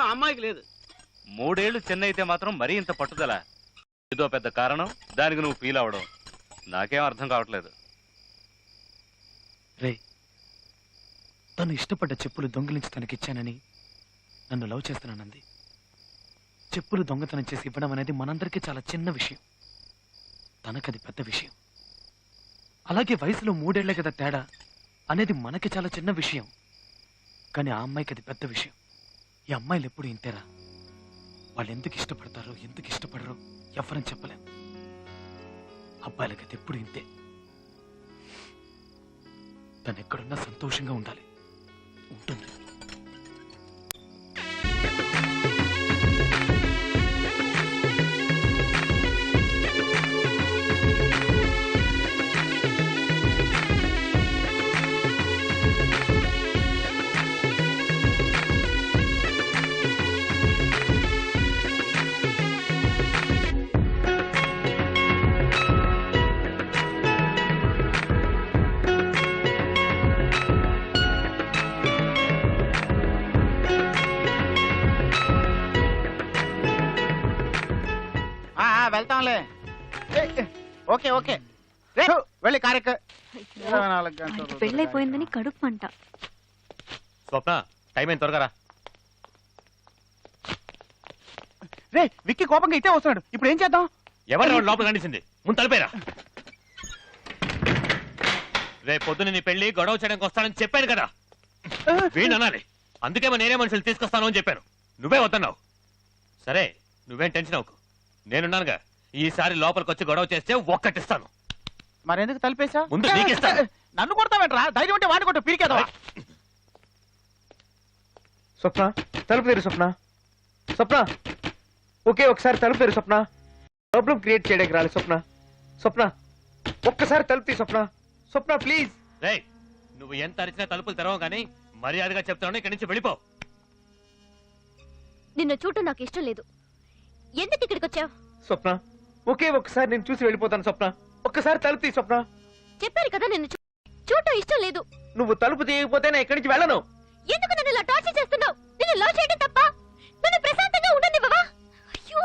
అదృష్టం అమ్మాయికి లేదు. 3 ఏళ్లు చిన్న అయితే మాత్రం మరీ ఇంత పట్టుదల. ఇదో పెద్ద కారణం, దానికి నువ్వు ఫీల్ అవడం నాకేం అర్థం కావట్లేదు. రే, తను ఇష్టపడ్డ చెప్పులు దొంగిలించి తనకిచ్చానని నన్ను లవ్ చేస్తున్నానంది. చెప్పులు దొంగతనం చేసి ఇవ్వడం అనేది మనందరికీ చాలా చిన్న విషయం, తనకది పెద్ద విషయం. అలాగే వయసులో 3 ఏళ్లే కదా తేడా అనేది మనకి చాలా చిన్న విషయం, కానీ ఆ అమ్మాయికి అది పెద్ద విషయం. ఈ అమ్మాయిలు ఎప్పుడు ఇంతేరా, వాళ్ళు ఎందుకు ఇష్టపడతారో ఎందుకు ఇష్టపడరో ఎవరని చెప్పలేం. అబ్బాయిలకి అది ఎప్పుడు ఇంతే. తను ఎక్కడున్నా సంతోషంగా ఉండాలి, ఉంటుంది. వెళ్తాంలే. ఓకే ఓకే, వెళ్ళి కార్యక్రమం. పెళ్ళైపోయిందని కడుపు మంట. స్వప్న, టైం అయిన త్వరగా రా. రే, విక్కీ కోపంగా ఇట్టే వస్తున్నాడు, ఇప్పుడు ఏం చేద్దాం? ఎవరు లోపల కనిసింది? ముందు తలిపేరా. రేపు పొద్దున నీ పెళ్లి గొడవ చేయడానికి వస్తానని చెప్పాను కదా, వీణ్ అనాలి. అందుకేమో నేనే మనుషులు తీసుకొస్తాను అని చెప్పాను, నువ్వే వద్దన్నావు. సరే, నువ్వేం టెన్షన్ అవ్వకు, నేనున్నానుగా. ఈసారి లోపలికి వచ్చి గొడవ చేస్తే ఒక్కటిస్తాను. మరెందుకు తలిపేశా? ముందు నీకిస్తాను. నన్ను కొడతావేంట్రా? ధైర్యం ఉంటే వాడిని కొట్టు, పీరికేదా? స్వప్న, తలుపు తెరు స్వప్న. స్వప్న, ఓకే ఒకసారి తలుపు తెరు స్వప్న. ప్రాబ్లం క్రియేట్ చేయడానికి రాలి స్వప్న. స్వప్న, ఒక్కసారి తలుపు తీ స్వప్న. స్వప్న ప్లీజ్. రే, నువ్వు ఎంత అరిచినా తలుపులు తెరవవు గానీ మర్యాదగా చెప్తున్నాను, ఇక్కడి నుంచి వెళ్ళిపో. నిన్ను చూడటం నాకు ఇష్టం లేదు. ఎందుకు ఇక్కడికి వచ్చావు? స్వప్న, ఒకే ఒక్కసారి నేను చూసి వెళ్ళిపోతాను స్వప్న. ఒక్కసారి తలుపు తీ స్వప్న. చెప్పారు కదా నిన్ను చూడటం ఇష్టం లేదు. నువ్వు తలుపు తీయకపోతే నేను ఇక్కడి నుంచి వెళ్ళను. ఎందుకు నన్ను ఇలా టార్చర్ చేస్తున్నావు? నిన్ను లవ్ చేయడం తప్ప నన్ను ప్రశాంతంగా ఉండనివ్వవా? అయ్యో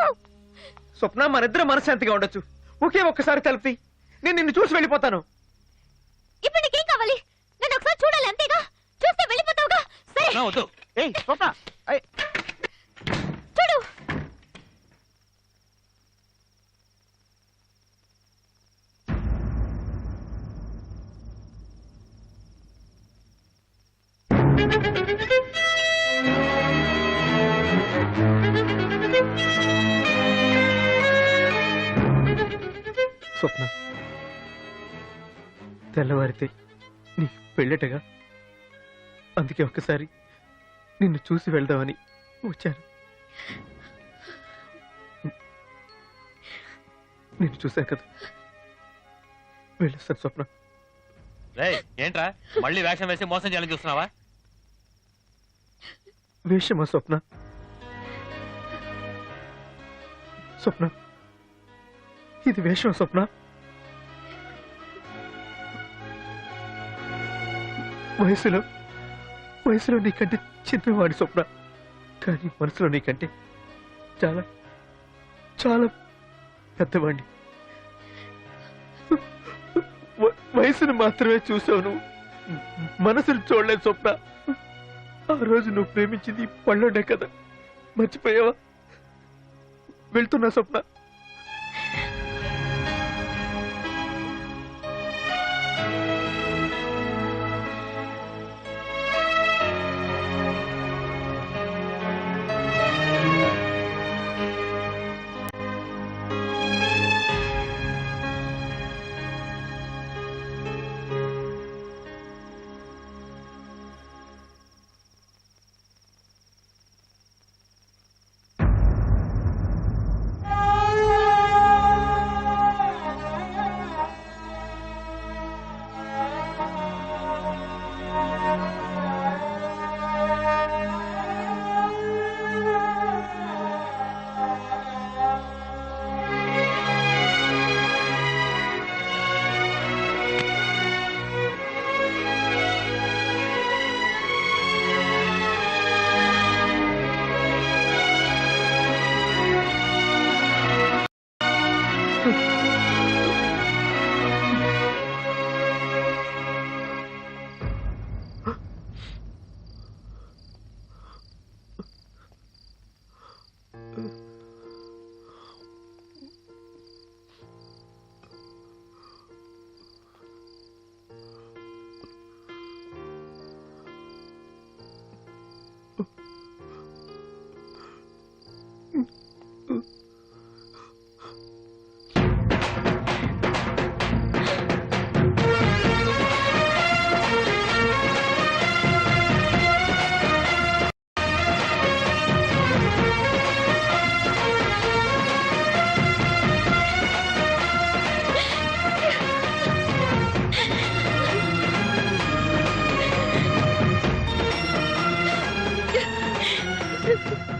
స్వప్న, మనిద్దరం మనశ్శాంతిగా ఉండొచ్చు. ఒకే ఒక్కసారి తలుపు తీ, నేను నిన్ను చూసి వెళ్ళిపోతాను. ఇప్పుడు నీకేం కావాలి? నన్ను ఒకసారి చూడాలి, అంతేగా? చూస్తే వెళ్ళిపోతావుగా. సరే వద్దు. ఏయ్ స్వప్న, చూడు. స్వప్న, తెల్లవారితే నీ పెళ్ళటగా, అందుకే ఒక్కసారి నిన్ను చూసి వెళ్దామని వచ్చాను. నిన్ను చూశాను కదా, వెళ్ళొస్తాను స్వప్న. ఏంట్రా మళ్ళీ వేషం వేసి మోసం చేయాలని చూస్తున్నావా? వేషమా స్వప్న? స్వప్న, ఇది వేషం స్వప్న. వయసులో నీకంటే చిన్నవాడి స్వప్న, కానీ మనసులో నీకంటే చాలా చాలా పెద్దవాడిని. వయసును మాత్రమే చూసావు నువ్వు, మనసును చూడలేదు స్వప్న. ఆ రోజు నువ్వు ప్రేమించింది పళ్ళుండే కదా, మర్చిపోయావా? వెళ్తున్నా స్వప్న.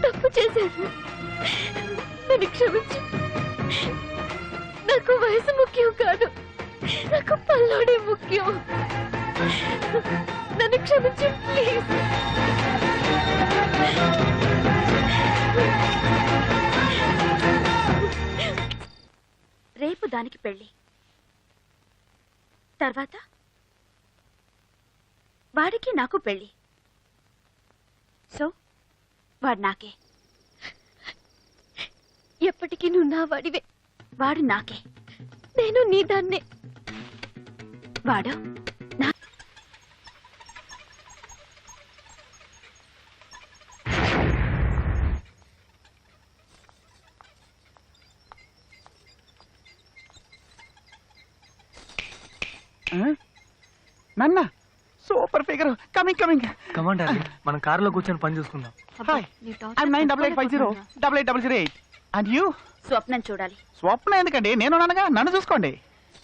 తప్పు చేశాను, నన్ను క్షమించు. నాకు వయసు ముఖ్యం కాదు, నాకు పల్లోడే ముఖ్యం. నన్ను క్షమించు ప్లీజ్. రేపు దానికి పెళ్లి, తర్వాత వాడికి నాకు పెళ్లి. సో వాడు నాకే. ఎప్పటికీ నువ్వు నా వాడివే, వాడు నాకే, నేను నీ దాన్నే. వాడు నా నాన్న super figure. Coming coming. Command మనం కారులో కూర్చొని పని చూసుకుందాం. Hi, I'm 98808808. And you? స్వప్నం చూడాలి. స్వప్న ఎందుకండి, నేను నాన్నగా, నన్ను చూసుకోండి.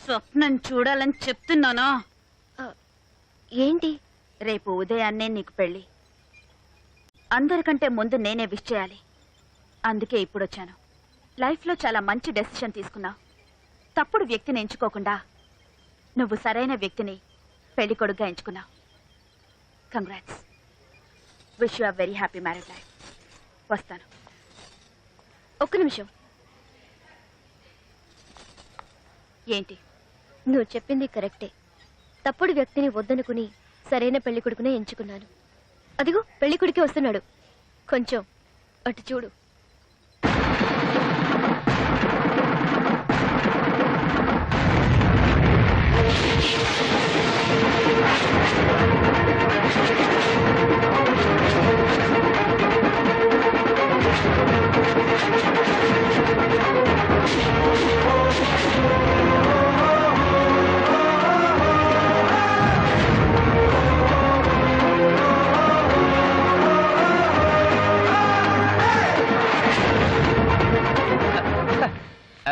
స్వప్నం చూడాలని చెప్తున్నానా? ఏంటి? రేపు ఉదయాన్నే నీకు పెళ్లి. అందరికంటే ముందు నేనే విష్ చేయాలి. అందుకే ఇప్పుడు వచ్చాను. లైఫ్లో చాలా మంచి డెసిషన్ తీసుకున్నావు. తప్పుడు వ్యక్తిని ఎంచుకోకుండా నువ్వు సరైన వ్యక్తిని పెళ్లి కొడుకుగా ఎంచుకున్నావు. Congrats. Wish you are very happy marriage life. వస్తాను. ఒక్క నిమిషం. ఏంటి? నువ్వు చెప్పింది కరెక్టే. తప్పుడు వ్యక్తిని వద్దనుకుని సరైన పెళ్లి కొడుకునే ఎంచుకున్నాను. అదిగో పెళ్లి కొడుకే వస్తున్నాడు. కొంచెం అటు చూడు.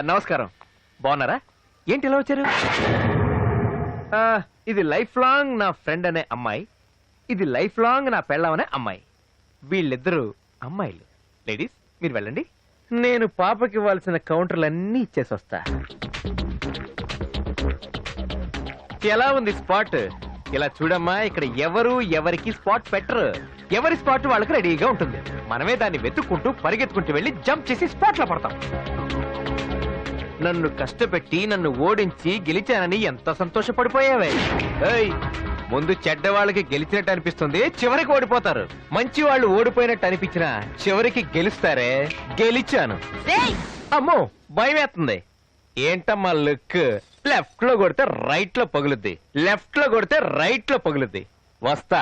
నమస్కారం, బాగున్నారా? ఏంటి ఇలా వచ్చారు? ఇది లైఫ్ లాంగ్ నా ఫ్రెండ్ అనే అమ్మాయి, ఇది లైఫ్ లాంగ్ నా పెళ్ళాం అనే అమ్మాయి. వీళ్ళిద్దరూ అమ్మాయిలు. లేడీస్ మీరు వెళ్ళండి, నేను పాపకి ఇవ్వాల్సిన కౌంటర్లన్నీ ఇచ్చేసి వస్తా. ఎలా ఉంది స్పాట్? ఇలా చూడమ్మా, ఇక్కడ ఎవరు ఎవరికి స్పాట్ పెట్టరు. ఎవరి స్పాట్ వాళ్ళకి రెడీగా ఉంటుంది. మనమే దాన్ని వెతుక్కుంటూ పరిగెత్తుకుంటూ వెళ్ళి జంప్ చేసి స్పాట్ లో పడతాం. నన్ను కష్టపెట్టి నన్ను ఓడించి గెలిచానని ఎంత సంతోషపడిపోయావే. ఏయ్, ముందు చెడ్డ వాళ్ళకి గెలిచినట్టు అనిపిస్తుంది, చివరికి ఓడిపోతారు. మంచి వాళ్ళు ఓడిపోయినట్టు అనిపించినా చివరికి గెలుస్తారే. గెలిచాను. అమ్మో భయం వేస్తుంది. ఏంటమ్మా లుక్? లెఫ్ట్ లో కొడితే రైట్ లో పగులుద్ది, లెఫ్ట్ లో కొడితే రైట్ లో పగులుద్ది. వస్తా.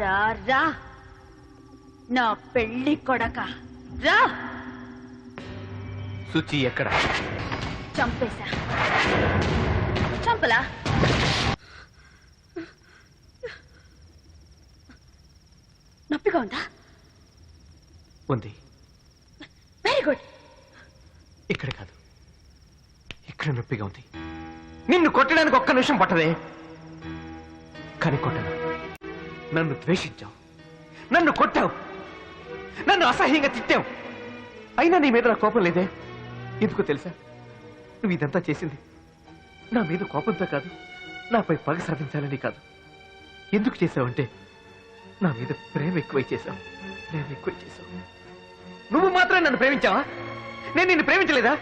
రా రా నా పెళ్లి కొడక రా. సుచి ఎక్కడ? చంపేశా. చంపలా? నొప్పిగా ఉందా? ఉంది. Very good. ఇక్కడ కాదు, ఇక్కడ నొప్పిగా ఉంది. నిన్ను కొట్టడానికి ఒక్క నిమిషం పట్టదే, కానీ కొట్టను. నన్ను ద్వేషించావు, నన్ను కొట్టావు, నన్ను అసహ్యంగా తిట్టావు. అయినా నీ మీద నా కోపం లేదే. ఎందుకో తెలుసా? నువ్వు ఇదంతా చేసింది నా మీద కోపంతో కాదు, నాపై పగ సాధించాలని కాదు. ఎందుకు చేసావంటే నా మీద ప్రేమ ఎక్కువై చేశావు. ప్రేమ ఎక్కువై చేశావు. నువ్వు మాత్రం నన్ను ప్రేమించావా? నేను నిన్ను ప్రేమించలేదా?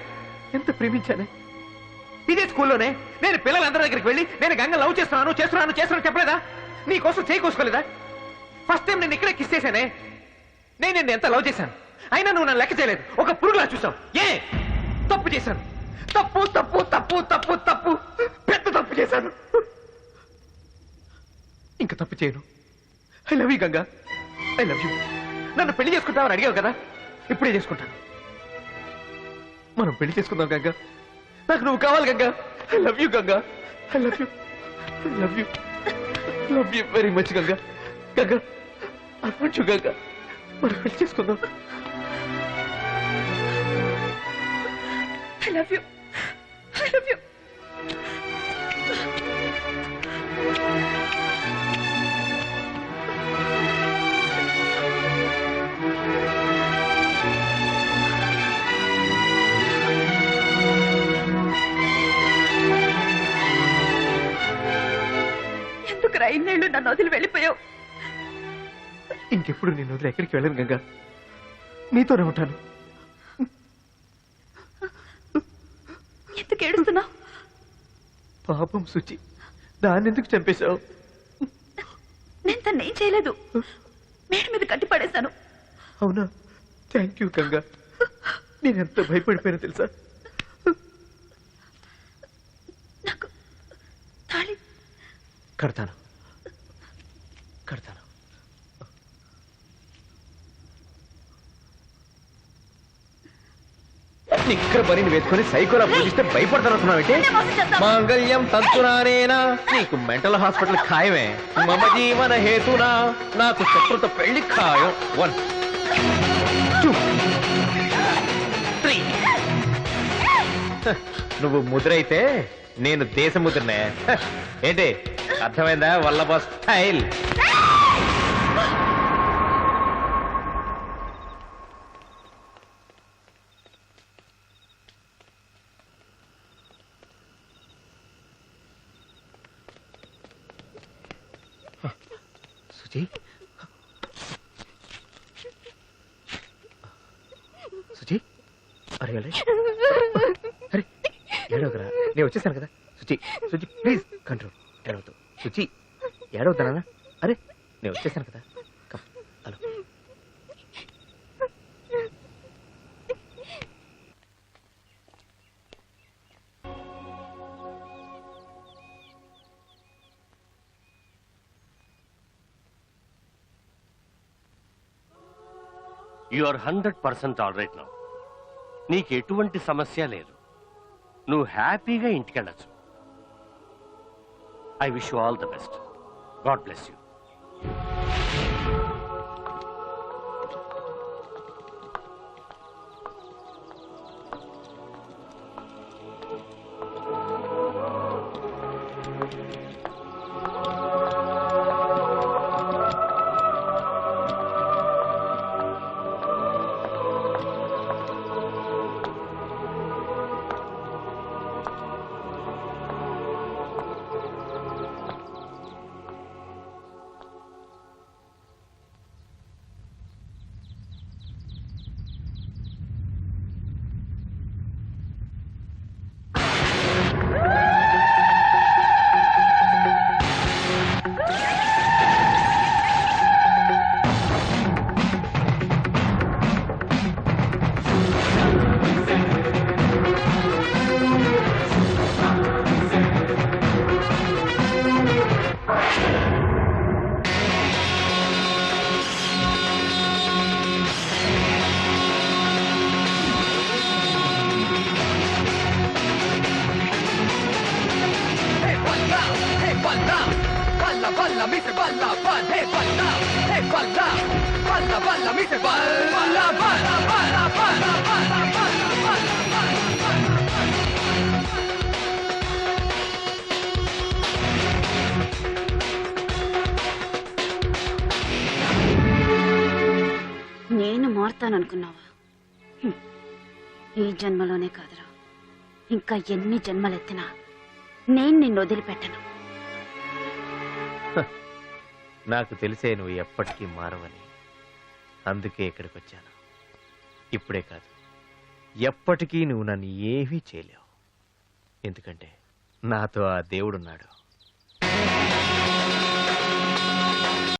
ఎంత ప్రేమించానే. ఇదే స్కూల్లోనే నేను పిల్లలందరి దగ్గరికి వెళ్ళి నేను గంగ లవ్ చేస్తున్నాను చెప్పలేదా? నీ కోసం చేయి కోసుకోలేదా? ఫస్ట్ టైం నేను ఇక్కడే కిస్ చేశానే. నేను నిన్ను ఎంత లవ్ చేశాను, అయినా నువ్వు నన్ను లెక్క చేయలేదు. ఒక పురుగులా చూసావు. ఏ తప్పు చేశాను? తప్పు తప్పు తప్పు తప్పు తప్పు పెద్ద తప్పు చేశాను. ఇంకా తప్పు చేయను. I love you Ganga, I love you. నన్ను పెళ్లి చేసుకుంటావని అడిగావు కదా, ఇప్పుడే చేసుకుంటాను. మనం పెళ్లి చేసుకుందాం గంగా. నాకు నువ్వు కావాలి Ganga. I love you Ganga, I love you, I love you, love you very much Ganga. Ganga I want you Ganga. మనం పెళ్లి చేసుకుందాం. I love you, I love you. ఎందుకు రైన్నేళ్ళు నన్ను వదిలి వెళ్ళిపోయావు? ఇంకెప్పుడు నేను వదిలి ఎక్కడికి వెళ్ళను గంగా, నీతోనే ఉంటాను. ఎందుకు ఏడుస్తున్నావు? పాపం సుచి, దాన్ని ఎందుకు చంపేశావు? నేను తను ఏం చేయలేదు, మేడ మీద కట్టి పడేశాను. అవునా? Thank you Ganga. నేనెంత భయపడిపోయానో తెలుసా? నాకు తాళి కడతాను, కడతాను. ఇక్కడ బరిని వేసుకొని సైకోలా పూజిస్తే భయపడతానంటున్నావు. మాంగళ్యం తంతునానేనా? నీకు మెంటల్ హాస్పిటల్ ఖాయమే. మమ జీవన హేతునా నాకు శత్రుత పెళ్లి ఖాయం. 1 2 3. నువ్వు ముద్రైతే నేను దేశ ముద్రనే. ఏంటి అర్థమైందా? వల్లభ స్టైల్. సుచి, సుచి, అరే అరే ఏడవకరా, నేను వచ్చేసాను కదా. Suchi, Suchi please control. ఏడవద్దు సుచి, ఏడవద్దానా? అరే నేను వచ్చేసాను కదా. Come, hello. You are 100% all right now. నీకు ఎటువంటి సమస్య లేదు. నువ్వు హ్యాపీగా ఇంటికెళ్ళచ్చు. I wish you all the best. God bless you. balla, balla, balla, mi se balla, balla, hey balla, hey balla, balla, balla, mi se balla, balla, balla, balla, balla, balla, balla, balla, balla. నేను మారుతాననుకున్నావా హ్మ్. ఈ జన్మలోనే కాదురా ఇంకా ఎన్ని జన్మలెత్తినా నేను నిన్ను వదిలిపెట్టను. నాకు తెలిసే నువ్వు ఎప్పటికీ మారవని, అందుకే ఇక్కడికి వచ్చాను. ఇప్పుడే కాదు, ఎప్పటికీ నువ్వు నన్ను ఏమీ చేయలేవు, ఎందుకంటే నాతో ఆ దేవుడున్నాడు.